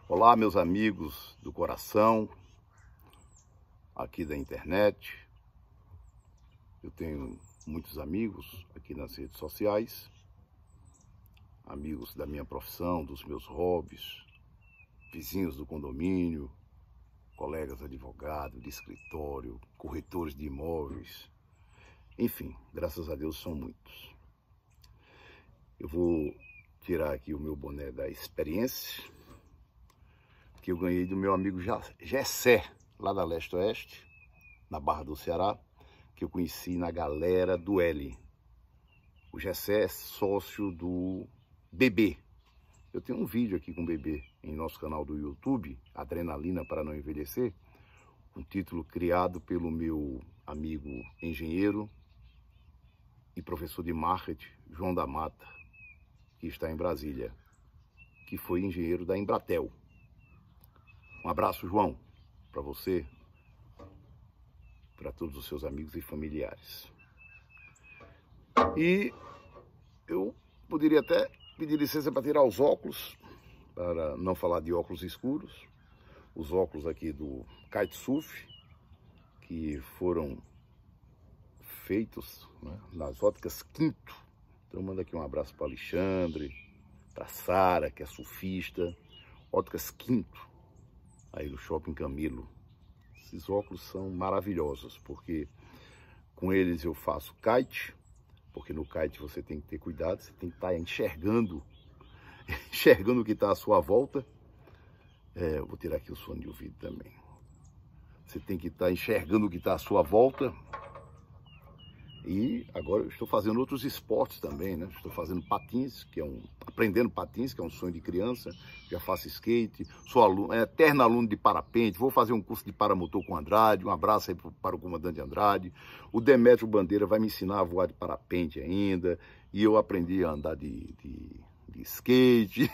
Olá, meus amigos do coração, aqui da internet. Eu tenho muitos amigos aqui nas redes sociais, amigos da minha profissão, dos meus hobbies, vizinhos do condomínio, colegas advogados de escritório, corretores de imóveis, enfim, graças a Deus são muitos. Eu vou tirar aqui o meu boné da experiência, que eu ganhei do meu amigo Gessé, lá da Leste Oeste, na Barra do Ceará, que eu conheci na galera do L. O Gessé é sócio do Bebê. Eu tenho um vídeo aqui com o Bebê em nosso canal do YouTube, Adrenalina para Não Envelhecer, um título criado pelo meu amigo engenheiro e professor de marketing, João da Mata, que está em Brasília, que foi engenheiro da Embratel. Um abraço, João, para você, para todos os seus amigos e familiares. E eu poderia até pedir licença para tirar os óculos, para não falar de óculos escuros. Os óculos aqui do Kitesurf, que foram feitos, né, nas óticas Quinto. Então manda aqui um abraço para Alexandre, para Sara, que é surfista. Óticas Quinto, aí no Shopping Camilo. Esses óculos são maravilhosos, porque com eles eu faço kite, porque no kite você tem que ter cuidado, você tem que estar enxergando o que está à sua volta. Eu vou tirar aqui o fone de ouvido também. Você tem que estar enxergando o que está à sua volta. E agora eu estou fazendo outros esportes também, né? Estou fazendo patins, aprendendo patins, que é um sonho de criança. Já faço skate, sou aluno, eterno aluno de parapente, vou fazer um curso de paramotor com Andrade. Um abraço aí para o comandante Andrade. O Demétrio Bandeira vai me ensinar a voar de parapente ainda. E eu aprendi a andar de skate.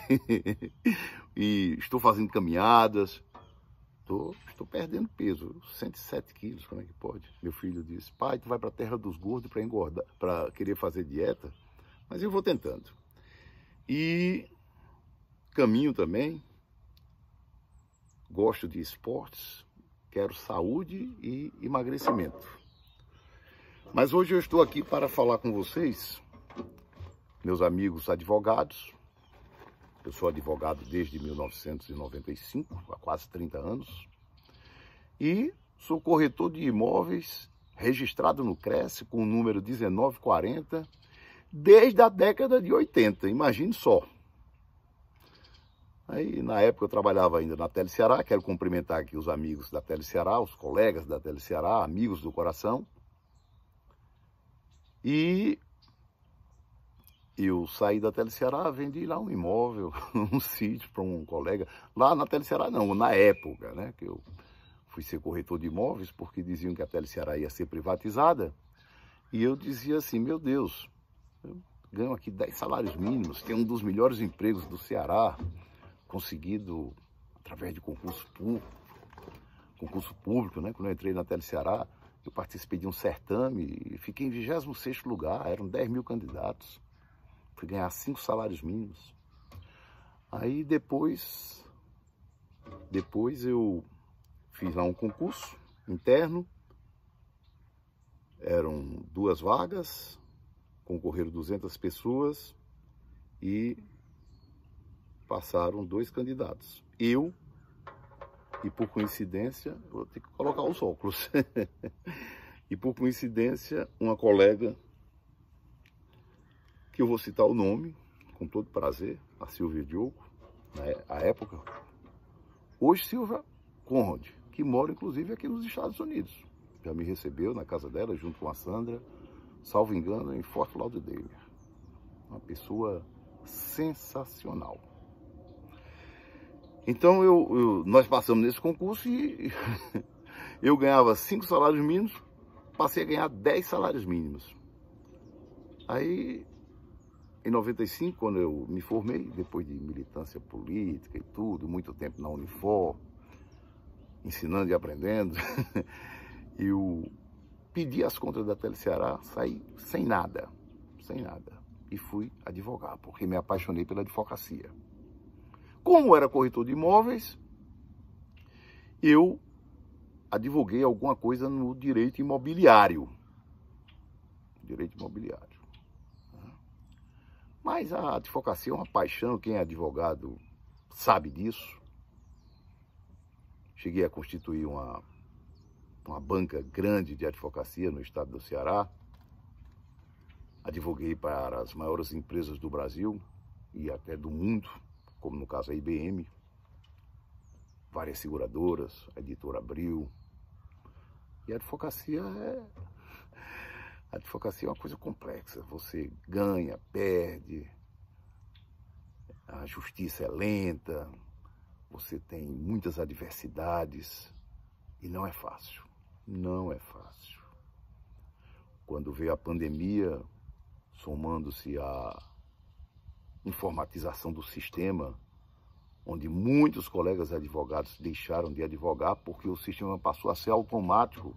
E estou fazendo caminhadas. Estou perdendo peso, 107 quilos, como é que pode? Meu filho disse: pai, tu vai para a terra dos gordos para engordar, para querer fazer dieta? Mas eu vou tentando. E caminho também, gosto de esportes, quero saúde e emagrecimento. Mas hoje eu estou aqui para falar com vocês, meus amigos advogados. Eu sou advogado desde 1995, há quase 30 anos. E sou corretor de imóveis registrado no CRES com o número 1940 desde a década de 80, imagine só. Aí na época eu trabalhava ainda na Tele Ceará, quero cumprimentar aqui os amigos da Tele Ceará, os colegas da Tele Ceará, amigos do coração. E eu saí da Tele Ceará, vendi lá um imóvel, um sítio para um colega. Lá na Tele Ceará não, na época, né, que eu fui ser corretor de imóveis, porque diziam que a Tele Ceará ia ser privatizada. E eu dizia assim, meu Deus, eu ganho aqui 10 salários mínimos, tenho um dos melhores empregos do Ceará, conseguido através de concurso público, né? Quando eu entrei na Tele Ceará, eu participei de um certame e fiquei em 26º lugar, eram 10 mil candidatos. Fui ganhar 5 salários mínimos. Aí depois eu fiz lá um concurso interno. Eram 2 vagas, concorreram 200 pessoas e passaram 2 candidatos. Eu, e por coincidência, vou ter que colocar os óculos. E por coincidência, uma colega, que eu vou citar o nome, com todo prazer, a Silvia Diogo, na época, hoje Silvia Conrad, que mora inclusive aqui nos Estados Unidos. Já me recebeu na casa dela, junto com a Sandra, salvo engano, em Fort Lauderdale. Uma pessoa sensacional. Então nós passamos nesse concurso e eu ganhava 5 salários mínimos, passei a ganhar 10 salários mínimos. Aí, em 95, quando eu me formei, depois de militância política e tudo, muito tempo na Unifor, ensinando e aprendendo, eu pedi as contas da Tele Ceará, saí sem nada, e fui advogar, porque me apaixonei pela advocacia. Como era corretor de imóveis, eu advoguei alguma coisa no direito imobiliário. Direito imobiliário. Mas a advocacia é uma paixão, quem é advogado sabe disso. Cheguei a constituir uma banca grande de advocacia no estado do Ceará. Advoguei para as maiores empresas do Brasil e até do mundo, como no caso a IBM, várias seguradoras, a Editora Abril. E a advocacia é uma coisa complexa. Você ganha, perde, a justiça é lenta, você tem muitas adversidades e não é fácil. Não é fácil. Quando veio a pandemia, somando-se a informatização do sistema, onde muitos colegas advogados deixaram de advogar porque o sistema passou a ser automático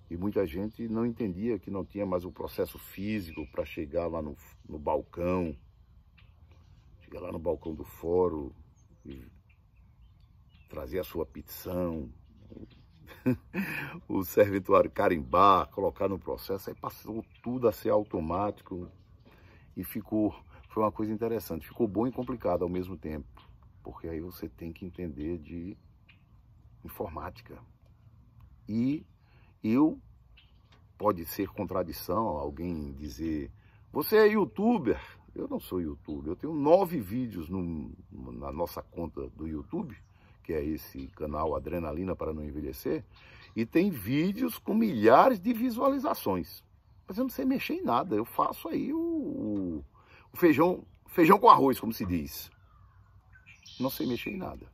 e muita gente não entendia que não tinha mais o processo físico para chegar lá no balcão, chegar lá no balcão do fórum e trazer a sua petição, o serventuário carimbar, colocar no processo, aí passou tudo a ser automático e foi uma coisa interessante, ficou bom e complicado ao mesmo tempo, porque aí você tem que entender de informática. E pode ser contradição alguém dizer, você é youtuber? Eu não sou youtuber, eu tenho 9 vídeos na nossa conta do YouTube, que é esse canal Adrenalina para Não Envelhecer, e tem vídeos com milhares de visualizações. Mas eu não sei mexer em nada, eu faço aí o feijão com arroz, como se diz. Não sei mexer em nada.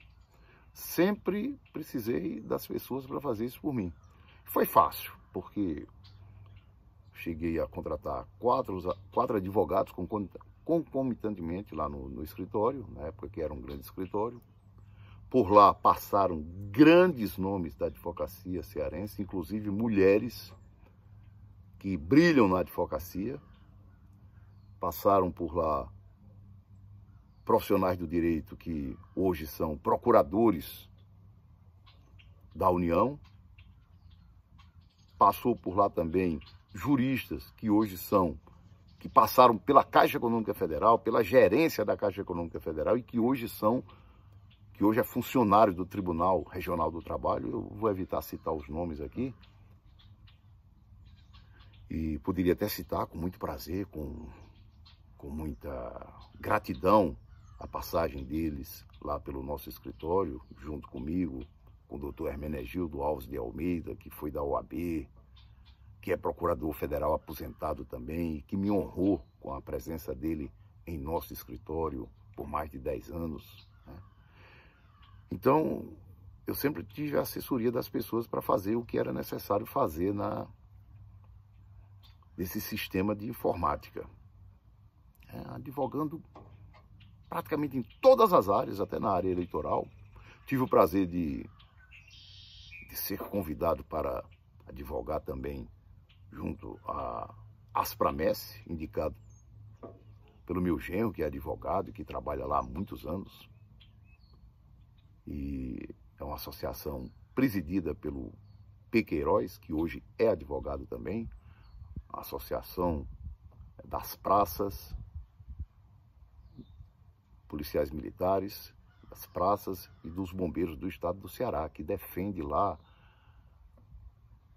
Sempre precisei das pessoas para fazer isso por mim. Foi fácil, porque cheguei a contratar quatro advogados concomitantemente lá no escritório, na época que era um grande escritório. Por lá passaram grandes nomes da advocacia cearense, inclusive mulheres que brilham na advocacia. Passaram por lá profissionais do direito que hoje são procuradores da União. Passou por lá também juristas que passaram pela Caixa Econômica Federal, pela gerência da Caixa Econômica Federal e que hoje é funcionário do Tribunal Regional do Trabalho. Eu vou evitar citar os nomes aqui. E poderia até citar com muito prazer, com muita gratidão, a passagem deles lá pelo nosso escritório, junto comigo, com o doutor Hermenegildo Alves de Almeida, que foi da OAB, que é procurador federal aposentado também, e que me honrou com a presença dele em nosso escritório por mais de 10 anos. Então, eu sempre tive a assessoria das pessoas para fazer o que era necessário fazer nesse sistema de informática. Advogando praticamente em todas as áreas, até na área eleitoral. Tive o prazer de ser convidado para advogar também junto a Aspramess, indicado pelo meu genro, que é advogado e que trabalha lá há muitos anos. E é uma associação presidida pelo P. Queiroz, que hoje é advogado também, a Associação das Praças, policiais militares, das praças e dos bombeiros do estado do Ceará, que defende lá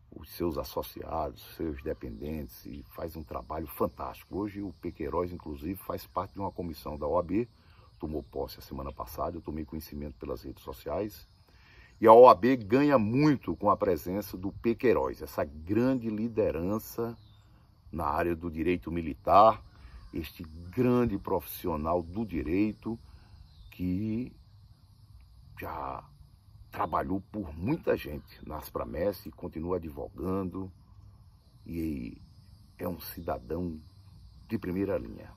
os seus associados, seus dependentes e faz um trabalho fantástico. Hoje o P. Queiroz, inclusive, faz parte de uma comissão da OAB, tomou posse a semana passada, eu tomei conhecimento pelas redes sociais, e a OAB ganha muito com a presença do P. Queiroz, essa grande liderança na área do direito militar, este grande profissional do direito que já trabalhou por muita gente na Aspramess e continua advogando e é um cidadão de primeira linha,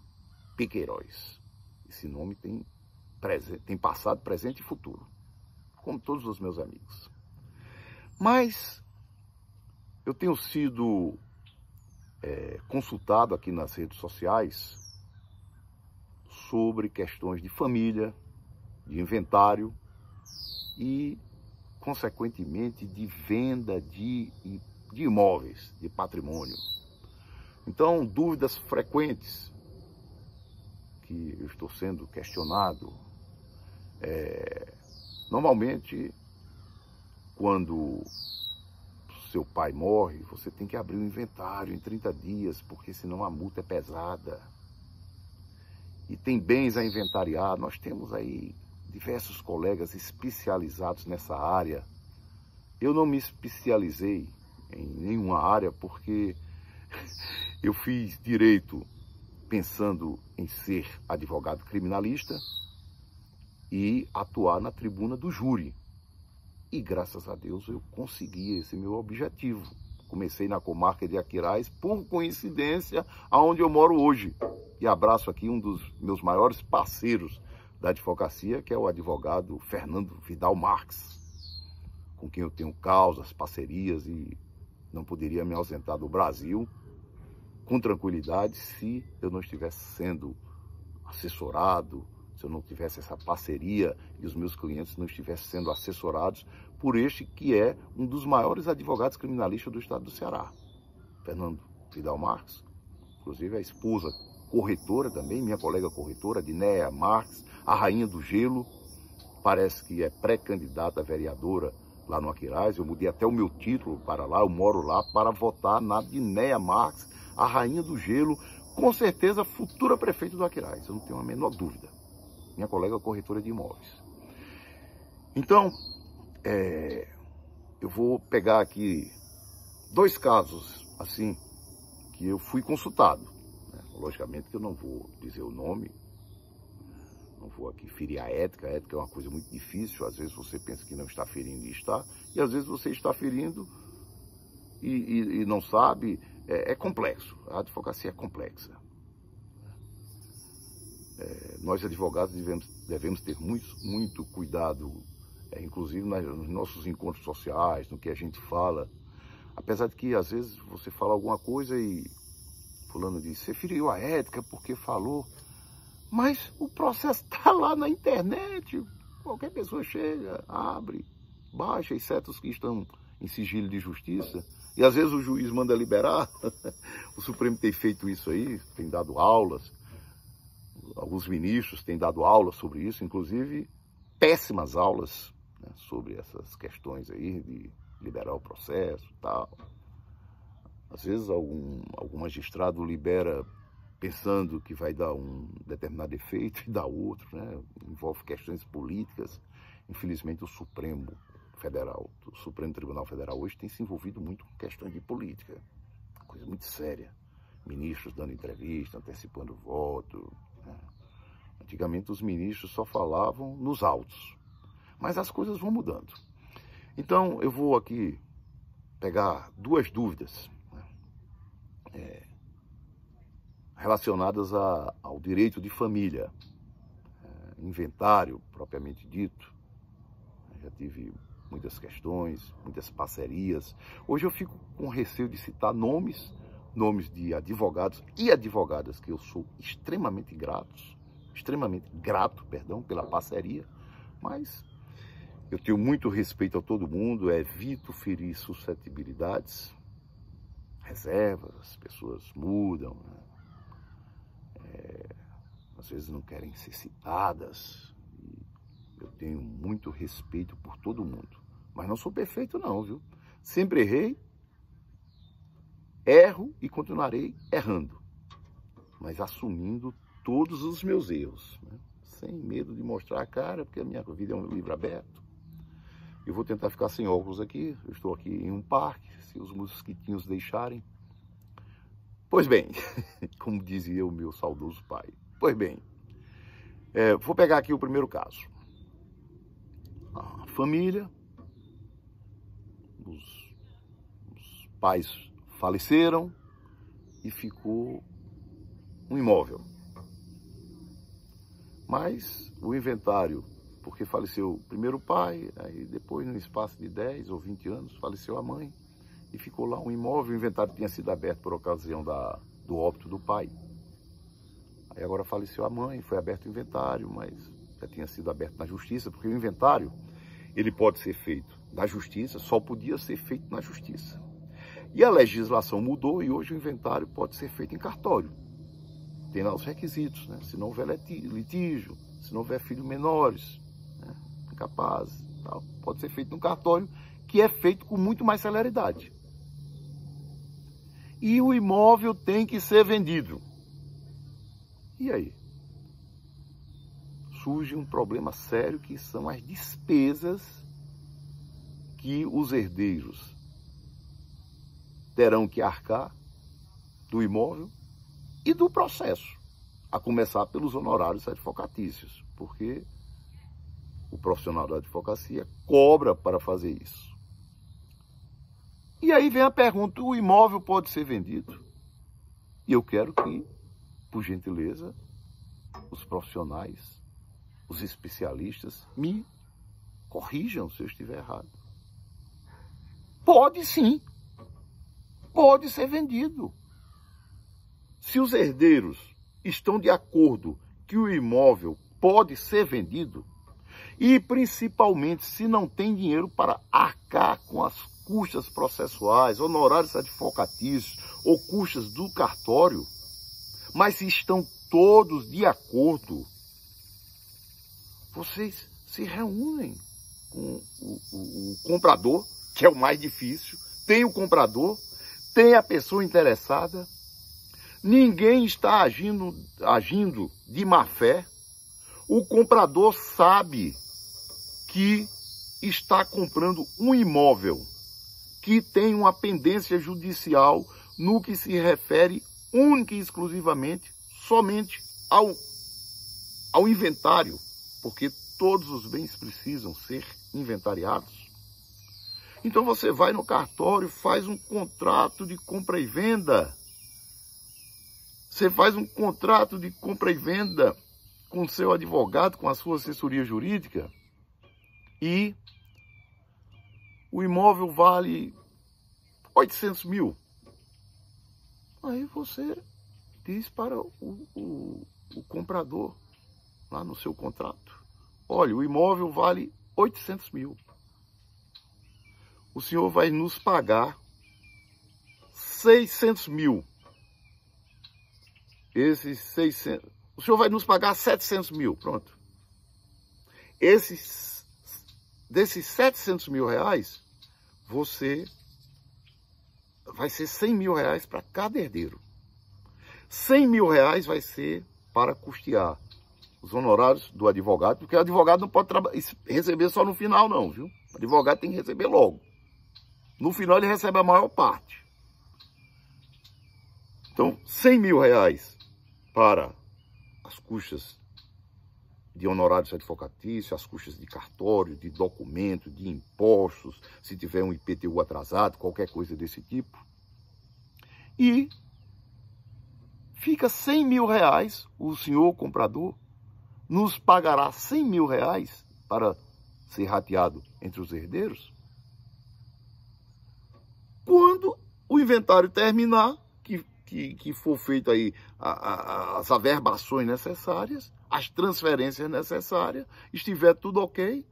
P. Queiroz. Esse nome tem passado, presente e futuro, como todos os meus amigos. Mas eu tenho sido consultado aqui nas redes sociais sobre questões de família, de inventário e, consequentemente, de venda de imóveis, de patrimônio. Então, dúvidas frequentes que eu estou sendo questionado. Normalmente, quando seu pai morre, você tem que abrir o inventário em 30 dias, porque senão a multa é pesada. E tem bens a inventariar. Nós temos aí diversos colegas especializados nessa área. Eu não me especializei em nenhuma área porque eu fiz direito pensando em ser advogado criminalista e atuar na tribuna do júri. E graças a Deus eu consegui esse meu objetivo. Comecei na comarca de Aquiraz, por coincidência, aonde eu moro hoje. E abraço aqui um dos meus maiores parceiros da advocacia, que é o advogado Fernando Vidal Marques, com quem eu tenho causas, parcerias e não poderia me ausentar do Brasil com tranquilidade se eu não estivesse sendo assessorado, se eu não tivesse essa parceria e os meus clientes não estivessem sendo assessorados por este que é um dos maiores advogados criminalistas do estado do Ceará, Fernando Vidal Marques, inclusive a esposa corretora também, minha colega corretora, Dinéia Marques, a rainha do gelo, parece que é pré-candidata a vereadora lá no Aquiraz. Eu mudei até o meu título para lá, eu moro lá para votar na Dinéia Marques, a rainha do gelo, com certeza futura prefeita do Aquiraz, eu não tenho a menor dúvida. Minha colega corretora de imóveis. Então, eu vou pegar aqui 2 casos, assim, que eu fui consultado. Né? Logicamente que eu não vou dizer o nome, não vou aqui ferir a ética é uma coisa muito difícil, às vezes você pensa que não está ferindo e está, e às vezes você está ferindo e não sabe, é complexo, a advocacia é complexa. Nós advogados devemos ter muito cuidado, inclusive nos nossos encontros sociais, no que a gente fala, apesar de que às vezes você fala alguma coisa e fulano diz, você feriu a ética porque falou, mas o processo está lá na internet, qualquer pessoa chega, abre, baixa, exceto os que estão em sigilo de justiça, e às vezes o juiz manda liberar. O Supremo tem feito isso aí, tem dado aulas, alguns ministros têm dado aulas sobre isso, inclusive péssimas aulas, né, sobre essas questões aí de liberar o processo e tal. Às vezes algum magistrado libera pensando que vai dar um determinado efeito e dá outro, né? Envolve questões políticas. Infelizmente o Supremo Tribunal Federal hoje tem se envolvido muito com questões de política, coisa muito séria. Ministros dando entrevista, antecipando voto. Né? Antigamente os ministros só falavam nos autos, mas as coisas vão mudando. Então eu vou aqui pegar 2 dúvidas, né, relacionadas ao direito de família, inventário propriamente dito. Já tive muitas questões, muitas parcerias. Hoje eu fico com receio de citar nomes de advogados e advogadas que eu sou extremamente grato, pela parceria, mas eu tenho muito respeito a todo mundo, evito ferir suscetibilidades, reservas, as pessoas mudam, né? Às vezes não querem ser citadas, e eu tenho muito respeito por todo mundo, mas não sou perfeito não, viu? Sempre errei, erro e continuarei errando, mas assumindo todos os meus erros, né? Sem medo de mostrar a cara, porque a minha vida é um livro aberto. Eu vou tentar ficar sem óculos aqui, eu estou aqui em um parque, se os mosquitinhos deixarem. Pois bem, como dizia o meu saudoso pai. Pois bem, vou pegar aqui o primeiro caso. A família, os pais faleceram e ficou um imóvel. Mas o inventário, porque faleceu primeiro o pai, aí depois, no espaço de 10 ou 20 anos, faleceu a mãe e ficou lá um imóvel. O inventário tinha sido aberto por ocasião do óbito do pai. Aí agora faleceu a mãe, foi aberto o inventário, mas já tinha sido aberto na justiça, porque o inventário, ele pode ser feito na justiça, só podia ser feito na justiça. E a legislação mudou e hoje o inventário pode ser feito em cartório. Tem lá os requisitos, né? Se não houver litígio, se não houver filhos menores, né? Incapazes, tal, pode ser feito no cartório, que é feito com muito mais celeridade. E o imóvel tem que ser vendido. E aí? Surge um problema sério que são as despesas que os herdeiros terão que arcar do imóvel e do processo, a começar pelos honorários advocatícios, porque o profissional da advocacia cobra para fazer isso. E aí vem a pergunta, o imóvel pode ser vendido? E eu quero que, por gentileza, os profissionais, os especialistas, me corrijam se eu estiver errado. Pode sim, pode ser vendido. Se os herdeiros estão de acordo que o imóvel pode ser vendido, e principalmente se não tem dinheiro para arcar com as custas processuais, honorários advocatícios ou custas do cartório, mas se estão todos de acordo, vocês se reúnem com o comprador, que é o mais difícil, tem o comprador, tem a pessoa interessada, ninguém está agindo de má fé, o comprador sabe que está comprando um imóvel que tem uma pendência judicial no que se refere única e exclusivamente, somente ao inventário, porque todos os bens precisam ser inventariados. Então você vai no cartório, faz um contrato de compra e venda. Você faz um contrato de compra e venda com o seu advogado, com a sua assessoria jurídica, e o imóvel vale 800 mil. Aí você diz para o comprador, lá no seu contrato, olha, o imóvel vale 800 mil. O senhor vai nos pagar 600 mil. O senhor vai nos pagar 700 mil, pronto. Desses 700 mil reais, vai ser 100 mil reais para cada herdeiro. 100 mil reais vai ser para custear os honorários do advogado, porque o advogado não pode receber só no final não, viu? O advogado tem que receber logo. No final ele recebe a maior parte. Então, 100 mil reais para as custas de honorários advocatícios, as custas de cartório, de documento, de impostos, se tiver um IPTU atrasado, qualquer coisa desse tipo. E fica 100 mil reais, o senhor comprador nos pagará 100 mil reais para ser rateado entre os herdeiros. Quando o inventário terminar, que for feito aí as averbações necessárias, as transferências necessárias, estiver tudo ok,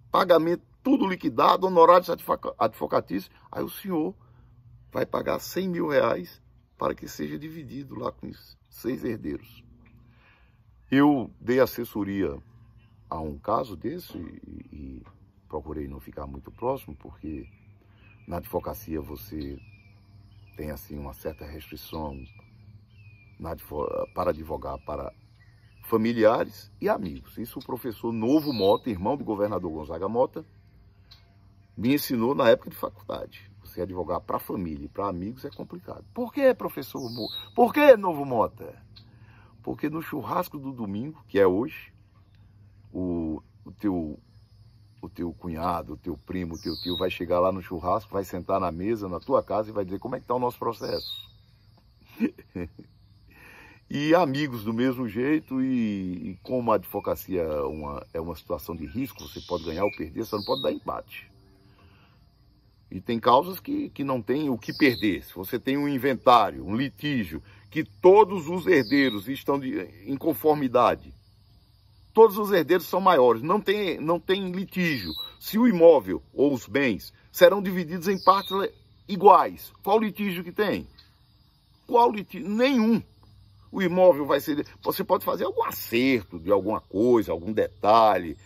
pagamento tudo liquidado, honorários advocatícios, aí o senhor vai pagar 100 mil reais para que seja dividido lá com os 6 herdeiros. Eu dei assessoria a um caso desse e procurei não ficar muito próximo, porque na advocacia você tem assim uma certa restrição para advogar para familiares e amigos. Isso o professor Novo Mota, irmão do governador Gonzaga Mota, me ensinou na época de faculdade. Você advogar para família e para amigos é complicado. Por que, professor? Por que, Novo Mota? Porque no churrasco do domingo, que é hoje, o teu cunhado, o teu primo, o teu tio vai chegar lá no churrasco, vai sentar na mesa, na tua casa e vai dizer como é que está o nosso processo. E amigos do mesmo jeito, e como a advocacia é uma situação de risco, você pode ganhar ou perder, só não pode dar empate. E tem causas que não tem o que perder. Se você tem um inventário, um litígio, que todos os herdeiros estão em conformidade, todos os herdeiros são maiores, não tem litígio. Se o imóvel ou os bens serão divididos em partes iguais, qual litígio que tem? Qual litígio? Nenhum. O imóvel vai ser... Você pode fazer algum acerto de alguma coisa, algum detalhe,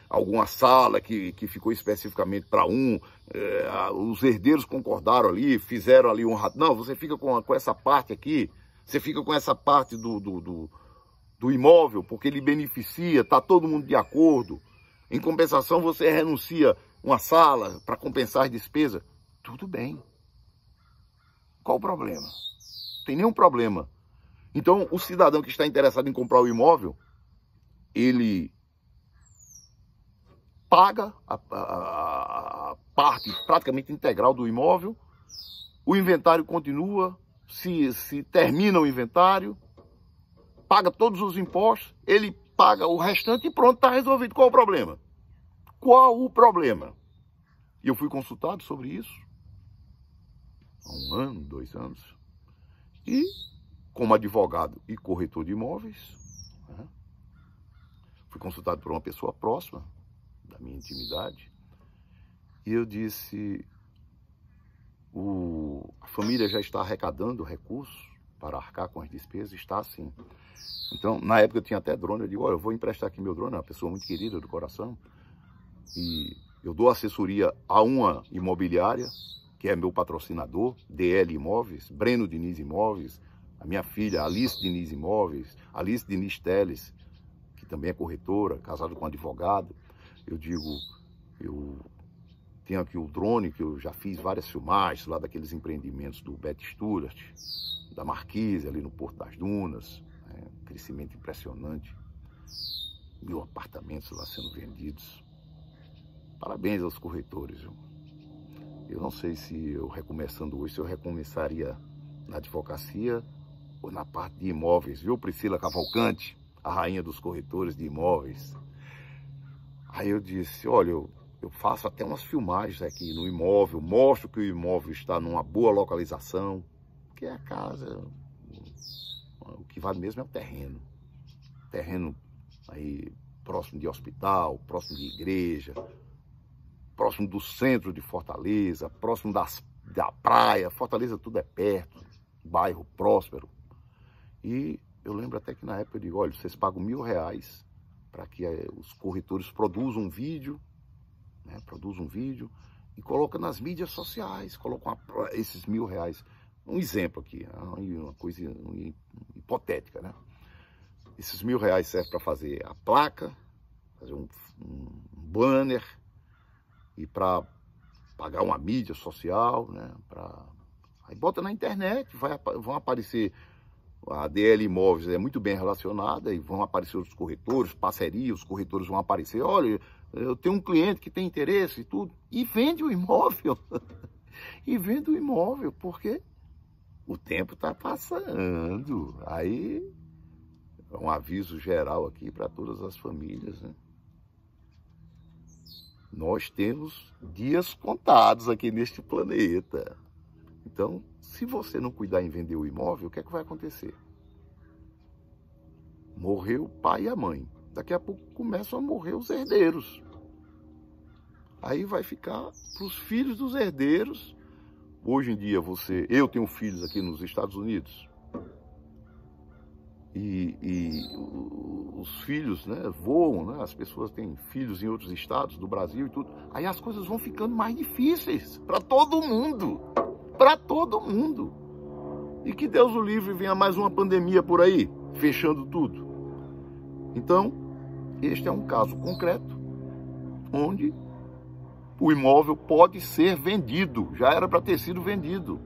alguma sala que ficou especificamente para os herdeiros concordaram ali, fizeram ali um... Não, você fica com essa parte aqui, você fica com essa parte do imóvel, porque ele beneficia, está todo mundo de acordo. Em compensação, você renuncia uma sala para compensar as despesas. Tudo bem. Qual o problema? Não tem nenhum problema. Então, o cidadão que está interessado em comprar o imóvel, ele paga a parte praticamente integral do imóvel, o inventário continua, se termina o inventário, paga todos os impostos, ele paga o restante e pronto, está resolvido. Qual o problema? Qual o problema? E eu fui consultado sobre isso há 1 ano, 2 anos, e como advogado e corretor de imóveis, fui consultado por uma pessoa próxima da minha intimidade, e eu disse, a família já está arrecadando recursos para arcar com as despesas, está assim. Então, na época eu tinha até drone, eu digo, olha, eu vou emprestar aqui meu drone, é uma pessoa muito querida do coração, e eu dou assessoria a uma imobiliária, que é meu patrocinador, DL Imóveis, Breno Diniz Imóveis, a minha filha Alice Diniz Imóveis, Alice Diniz Teles, que também é corretora, casada com um advogado. Eu digo, eu tenho aqui o drone, que eu já fiz várias filmagens lá daqueles empreendimentos do Beth Stuart, da Marquise, ali no Porto das Dunas, um crescimento impressionante, 1000 apartamentos lá sendo vendidos. Parabéns aos corretores. Eu não sei se eu recomeçando hoje, se eu recomeçaria na advocacia ou na parte de imóveis, viu, Priscila Cavalcante, a rainha dos corretores de imóveis. Aí eu disse, olha, eu faço até umas filmagens aqui no imóvel, mostro que o imóvel está numa boa localização, porque a casa, o que vale mesmo é o terreno. Terreno aí próximo de hospital, próximo de igreja, próximo do centro de Fortaleza, próximo da praia. Fortaleza tudo é perto, bairro próspero. E eu lembro até que na época eu digo, olha, vocês pagam R$1000 para que os corretores produzam um vídeo, e colocam nas mídias sociais, colocam esses R$1000. Um exemplo aqui, uma coisa hipotética, né? Esses R$1000 servem para fazer a placa, fazer um banner, e para pagar uma mídia social, né? Aí bota na internet, vão aparecer, a DL Imóveis é muito bem relacionada, e vão aparecer os corretores, parceria, os corretores vão aparecer, olha, eu tenho um cliente que tem interesse e tudo, e vende o imóvel, e vende o imóvel, porque o tempo está passando. Aí, é um aviso geral aqui para todas as famílias, né? Nós temos dias contados aqui neste planeta. Então, se você não cuidar em vender o imóvel, o que é que vai acontecer? Morreu o pai e a mãe. Daqui a pouco começam a morrer os herdeiros. Aí vai ficar para os filhos dos herdeiros. Hoje em dia, eu tenho filhos aqui nos Estados Unidos. E os filhos, né, voam, né? As pessoas têm filhos em outros estados do Brasil e tudo. Aí as coisas vão ficando mais difíceis para todo mundo. Para todo mundo. E que Deus o livre, venha mais uma pandemia por aí, fechando tudo. Então, este é um caso concreto, onde o imóvel pode ser vendido. Já era para ter sido vendido.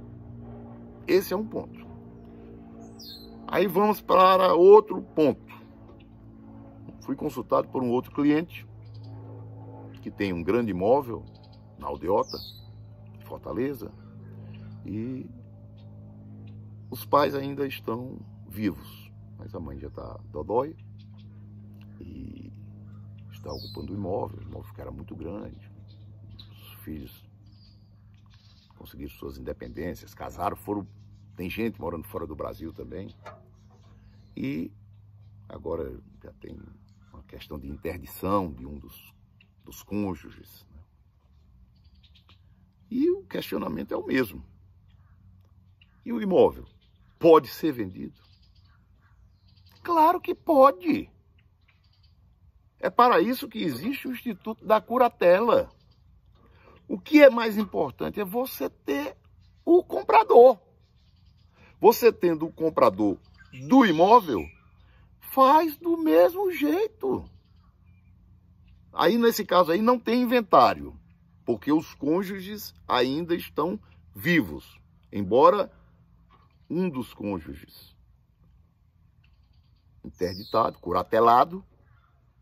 Esse é um ponto. Aí vamos para outro ponto. Fui consultado por um outro cliente que tem um grande imóvel na Aldeota, em Fortaleza, e os pais ainda estão vivos, mas a mãe já está dodói e está ocupando o imóvel que era muito grande. Os filhos conseguiram suas independências, casaram, tem gente morando fora do Brasil também. E Agora já tem uma questão de interdição de um dos cônjuges, né? E o questionamento é o mesmo. E o imóvel pode ser vendido? Claro que pode. É para isso que existe o Instituto da Curatela. O que é mais importante é você ter o comprador. Você tendo o comprador do imóvel, faz do mesmo jeito. Aí, nesse caso aí, não tem inventário, porque os cônjuges ainda estão vivos, embora um dos cônjuges interditado, curatelado,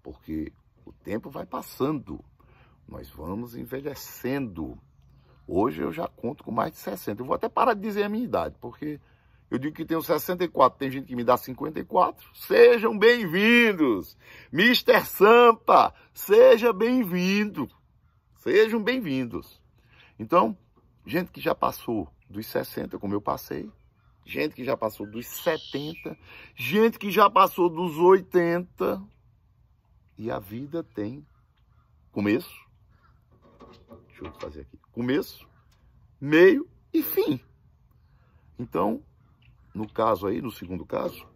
porque o tempo vai passando, nós vamos envelhecendo. Hoje eu já conto com mais de 60. Eu vou até parar de dizer a minha idade, porque eu digo que tenho 64, tem gente que me dá 54. Sejam bem-vindos! Mr. Sampa, seja bem-vindo! Sejam bem-vindos! Então, gente que já passou dos 60, como eu passei, gente que já passou dos 70, gente que já passou dos 80, e a vida tem começo, deixa eu fazer aqui, começo, meio e fim. Então, no caso aí, no segundo caso,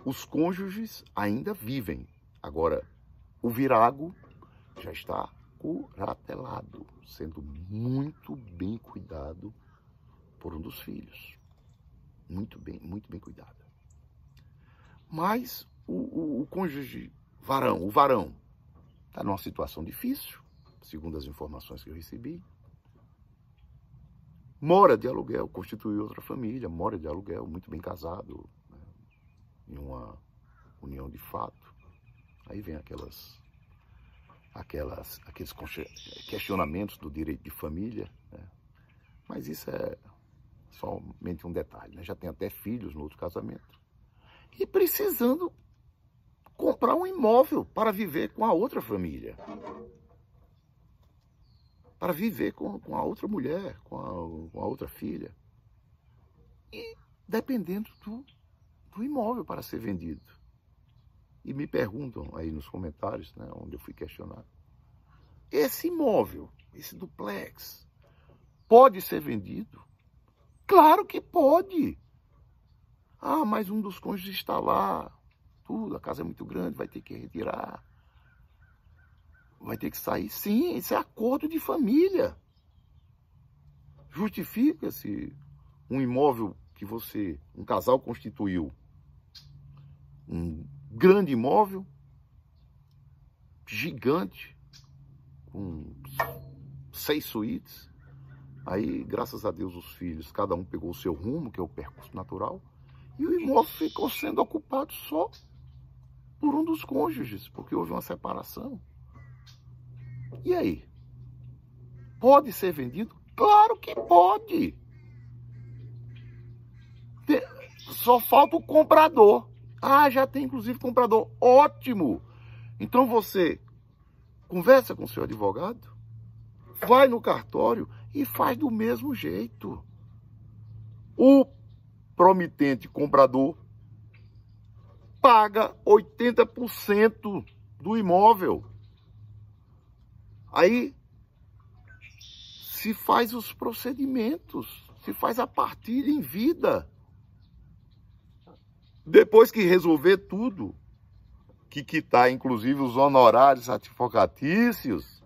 os cônjuges ainda vivem. Agora, o virago já está curatelado, sendo muito bem cuidado por um dos filhos. Muito bem cuidado. Mas o cônjuge varão, o varão, está numa situação difícil, segundo as informações que eu recebi. Mora de aluguel, constituiu outra família, mora de aluguel, muito bem casado, né, em uma união de fato. Aí vem aqueles questionamentos do direito de família, né? Mas isso é somente um detalhe, né? Já tem até filhos no outro casamento. E precisando comprar um imóvel para viver com a outra família. Para viver com a outra mulher, com a outra filha. E dependendo do imóvel para ser vendido. E me perguntam aí nos comentários, né, onde eu fui questionado, esse imóvel, esse duplex, pode ser vendido? Claro que pode. Ah, mas um dos cônjuges está lá, tudo, a casa é muito grande, vai ter que retirar. Vai ter que sair. Sim, isso é acordo de família. Justifica-se um imóvel que um casal constituiu, um grande imóvel, gigante, com 6 suítes. Aí, graças a Deus, os filhos, cada um pegou o seu rumo, que é o percurso natural, e o imóvel ficou sendo ocupado só por um dos cônjuges, porque houve uma separação. E aí? Pode ser vendido? Claro que pode. Só falta o comprador. Ah, já tem inclusive comprador. Ótimo! Então você conversa com o seu advogado, vai no cartório e faz do mesmo jeito. O promitente comprador paga 80% do imóvel. Aí se faz os procedimentos, se faz a partilha em vida. Depois que resolver tudo, que quitar inclusive os honorários advocatícios,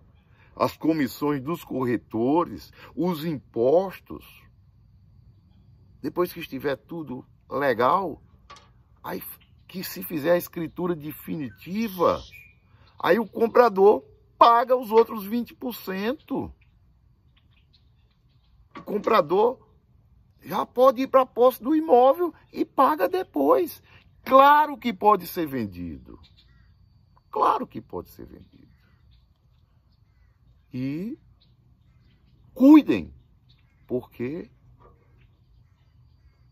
as comissões dos corretores, os impostos, depois que estiver tudo legal, aí que se fizer a escritura definitiva, aí o comprador paga os outros 20%. O comprador já pode ir para a posse do imóvel e paga depois. Claro que pode ser vendido. Claro que pode ser vendido. E cuidem, porque,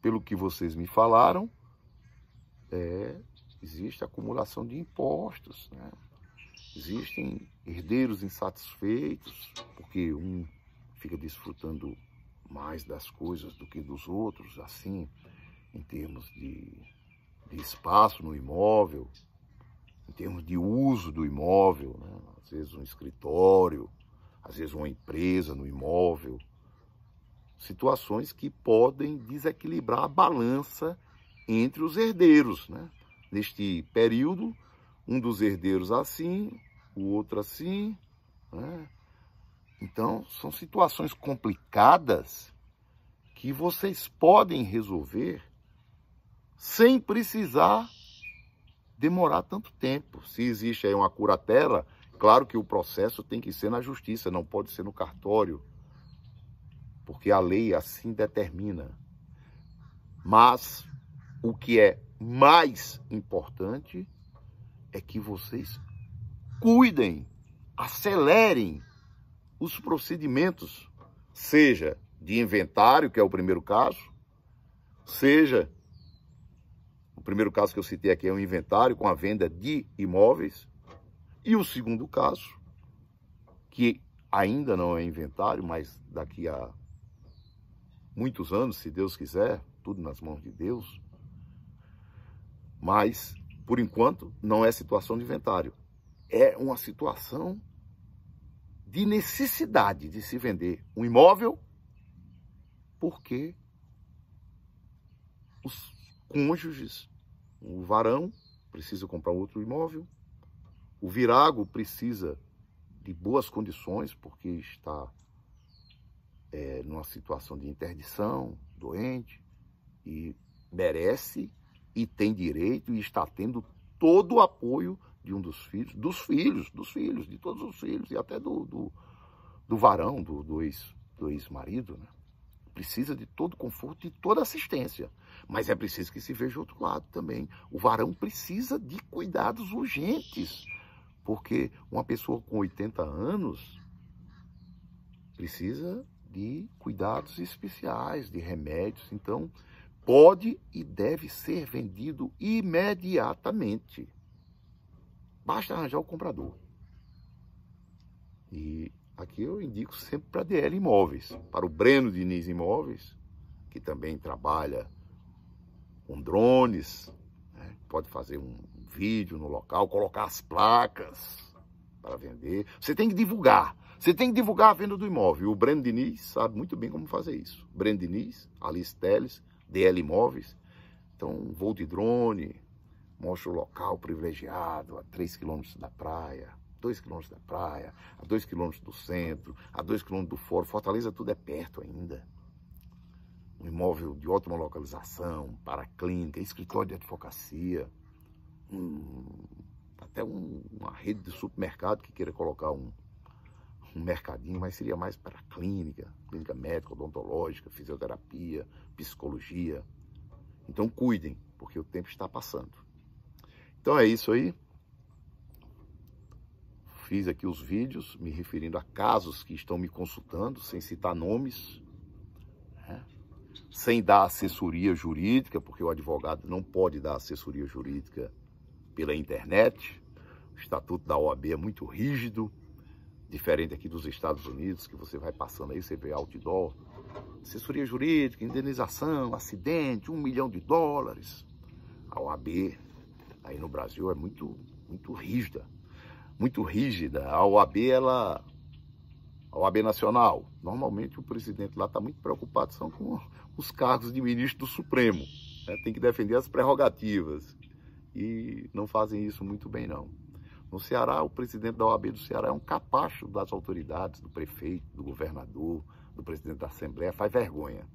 pelo que vocês me falaram, existe acumulação de impostos, né? Existem herdeiros insatisfeitos, porque um fica desfrutando mais das coisas do que dos outros, assim, em termos de espaço no imóvel. em termos de uso do imóvel, né? Às vezes um escritório, às vezes uma empresa no imóvel. Situações que podem desequilibrar a balança entre os herdeiros, né? Neste período, um dos herdeiros assim, o outro assim, né? Então, são situações complicadas que vocês podem resolver sem precisar demorar tanto tempo. Se existe aí uma curatela, claro que o processo tem que ser na justiça, não pode ser no cartório, porque a lei assim determina. Mas o que é mais importante é que vocês cuidem, acelerem os procedimentos, seja de inventário, que é o primeiro caso, seja, o primeiro caso que eu citei aqui é um inventário com a venda de imóveis, e o segundo caso, que ainda não é inventário, mas daqui a muitos anos, se Deus quiser, tudo nas mãos de Deus, mas, por enquanto, não é situação de inventário, é uma situação de necessidade de se vender um imóvel, porque os cônjuges, o varão precisa comprar outro imóvel, o virago precisa de boas condições, porque está numa situação de interdição, doente, e merece e tem direito e está tendo todo o apoio de um dos filhos, de todos os filhos, e até do varão, do ex-marido, né? Precisa de todo conforto e toda assistência. Mas é preciso que se veja o outro lado também. O varão precisa de cuidados urgentes, porque uma pessoa com 80 anos precisa de cuidados especiais, de remédios. Então, pode e deve ser vendido imediatamente. Basta arranjar o comprador. E aqui eu indico sempre para a DL Imóveis, para o Breno Diniz Imóveis, que também trabalha com drones, né? Pode fazer um vídeo no local, colocar as placas para vender. Você tem que divulgar. Você tem que divulgar a venda do imóvel. O Breno Diniz sabe muito bem como fazer isso. Breno Diniz, Alice Teles, DL Imóveis. Então, voo de drone, mostra o local privilegiado, a 3 quilômetros da praia, 2 quilômetros da praia, a 2 quilômetros do centro, a 2 quilômetros do fórum. Fortaleza tudo é perto ainda. Um imóvel de ótima localização, para clínica, escritório de advocacia, até uma rede de supermercado que queira colocar um mercadinho, mas seria mais para clínica médica, odontológica, fisioterapia, psicologia. Então cuidem, porque o tempo está passando. Então é isso aí. Fiz aqui os vídeos me referindo a casos que estão me consultando, sem citar nomes, né? Sem dar assessoria jurídica, porque o advogado não pode dar assessoria jurídica pela internet. O estatuto da OAB é muito rígido, diferente aqui dos Estados Unidos, que você vai passando aí, você vê outdoor, assessoria jurídica, indenização, acidente, $1 milhão. A OAB aí no Brasil é muito rígida, muito rígida. A OAB, a OAB Nacional, normalmente o presidente lá está muito preocupado são com os cargos de ministro do Supremo, né? Tem que defender as prerrogativas e não fazem isso muito bem não. No Ceará, o presidente da OAB do Ceará é um capacho das autoridades, do prefeito, do governador, do presidente da Assembleia. Faz vergonha.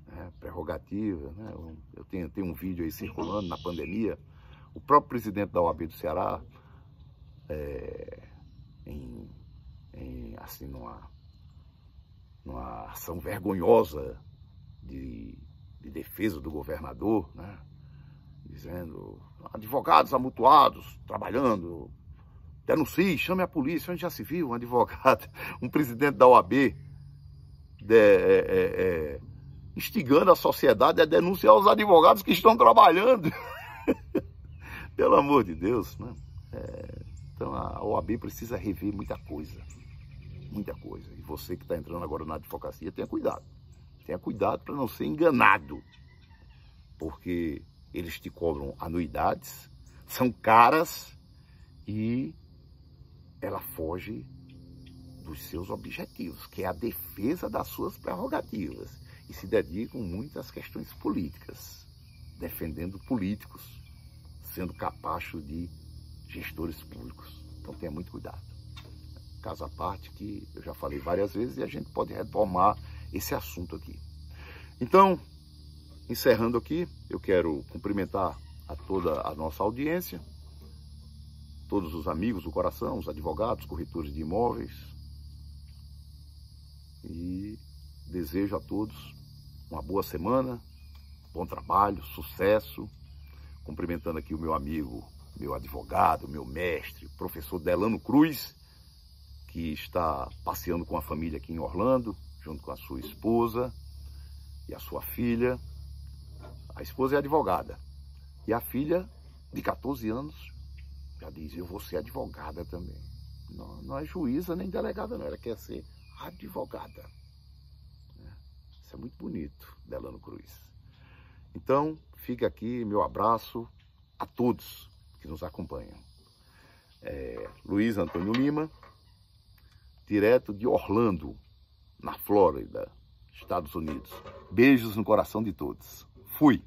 Né? Prerrogativa, né? Eu tenho um vídeo aí circulando na pandemia. O próprio presidente da OAB do Ceará, assim, numa ação vergonhosa de defesa do governador, né? Dizendo, advogados amutuados, trabalhando, denuncie, chame a polícia. Onde já se viu um advogado, um presidente da OAB, instigando a sociedade a denunciar os advogados que estão trabalhando. Pelo amor de Deus, né? Então a OAB precisa rever muita coisa. E você que está entrando agora na advocacia, tenha cuidado. Tenha cuidado para não ser enganado, porque eles te cobram anuidades, são caras e ela foge dos seus objetivos, que é a defesa das suas prerrogativas, e se dedicam muito às questões políticas, defendendo políticos, sendo capacho de gestores públicos. Então tenha muito cuidado. Caso à parte, que eu já falei várias vezes, e a gente pode retomar esse assunto aqui. Então, encerrando aqui, eu quero cumprimentar a toda a nossa audiência, todos os amigos do coração, os advogados, corretores de imóveis, e desejo a todos uma boa semana, bom trabalho, sucesso, cumprimentando aqui o meu amigo, meu advogado, meu mestre, professor Delano Cruz, que está passeando com a família aqui em Orlando, junto com a sua esposa e a sua filha. A esposa é advogada e a filha, de 14 anos, já diz: eu vou ser advogada também. Não é juíza nem delegada, não, ela quer ser advogada. Isso é muito bonito, Delano Cruz. Então, fica aqui meu abraço a todos que nos acompanham. Luiz Antônio Lima, direto de Orlando, na Flórida, Estados Unidos. Beijos no coração de todos. Fui!